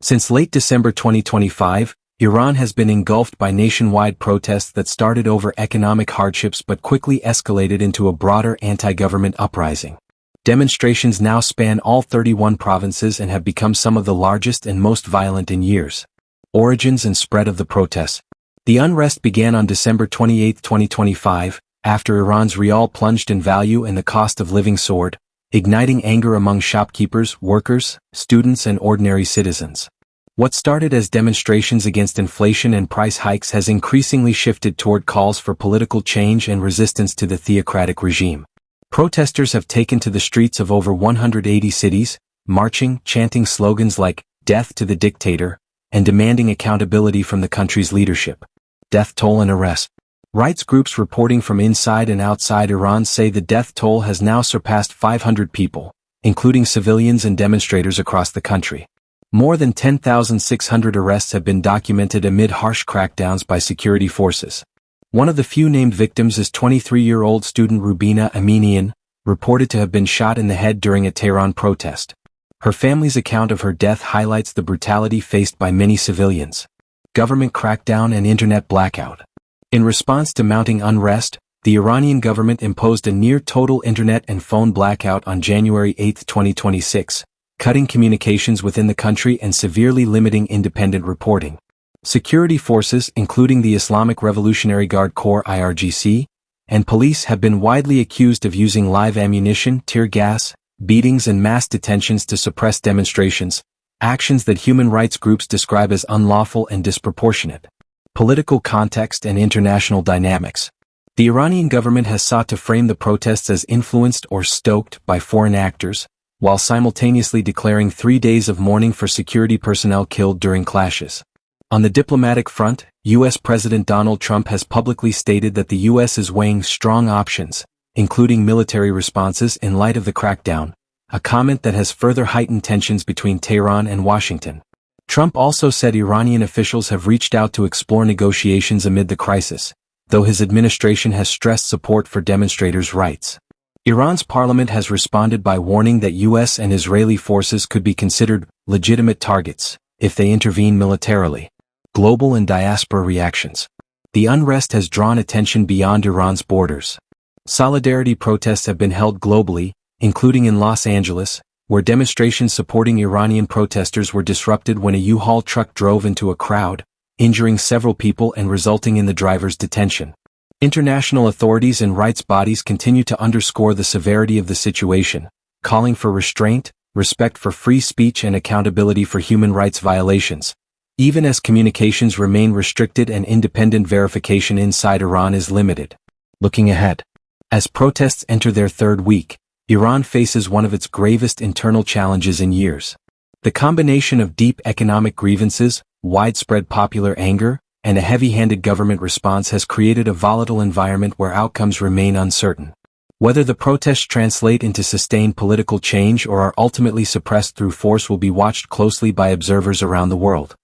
Since late December 2025, Iran has been engulfed by nationwide protests that started over economic hardships but quickly escalated into a broader anti-government uprising. Demonstrations now span all 31 provinces and have become some of the largest and most violent in years. Origins and spread of the protests. The unrest began on December 28, 2025, after Iran's rial plunged in value and the cost of living soared, igniting anger among shopkeepers, workers, students, and ordinary citizens. What started as demonstrations against inflation and price hikes has increasingly shifted toward calls for political change and resistance to the theocratic regime. Protesters have taken to the streets of over 180 cities, marching, chanting slogans like, "Death to the dictator," and demanding accountability from the country's leadership. Death toll and arrest. Rights groups reporting from inside and outside Iran say the death toll has now surpassed 500 people, including civilians and demonstrators across the country. More than 10,600 arrests have been documented amid harsh crackdowns by security forces. One of the few named victims is 23-year-old student Rubina Aminian, reported to have been shot in the head during a Tehran protest. Her family's account of her death highlights the brutality faced by many civilians. Government crackdown and internet blackout. In response to mounting unrest, the Iranian government imposed a near-total internet and phone blackout on January 8, 2026. Cutting communications within the country and severely limiting independent reporting. Security forces, including the Islamic Revolutionary Guard Corps (IRGC) and police, have been widely accused of using live ammunition, tear gas, beatings, and mass detentions to suppress demonstrations, actions that human rights groups describe as unlawful and disproportionate. Political context and international dynamics. The Iranian government has sought to frame the protests as influenced or stoked by foreign actors, while simultaneously declaring 3 days of mourning for security personnel killed during clashes. On the diplomatic front, U.S. President Donald Trump has publicly stated that the U.S. is weighing strong options, including military responses in light of the crackdown, a comment that has further heightened tensions between Tehran and Washington. Trump also said Iranian officials have reached out to explore negotiations amid the crisis, though his administration has stressed support for demonstrators' rights. Iran's parliament has responded by warning that U.S. and Israeli forces could be considered legitimate targets if they intervene militarily. Global and diaspora reactions. The unrest has drawn attention beyond Iran's borders. Solidarity protests have been held globally, including in Los Angeles, where demonstrations supporting Iranian protesters were disrupted when a U-Haul truck drove into a crowd, injuring several people and resulting in the driver's detention. International authorities and rights bodies continue to underscore the severity of the situation, calling for restraint, respect for free speech, and accountability for human rights violations, even as communications remain restricted and independent verification inside Iran is limited. Looking ahead. As protests enter their third week, Iran faces one of its gravest internal challenges in years. The combination of deep economic grievances, widespread popular anger, and a heavy-handed government response has created a volatile environment where outcomes remain uncertain. Whether the protests translate into sustained political change or are ultimately suppressed through force will be watched closely by observers around the world.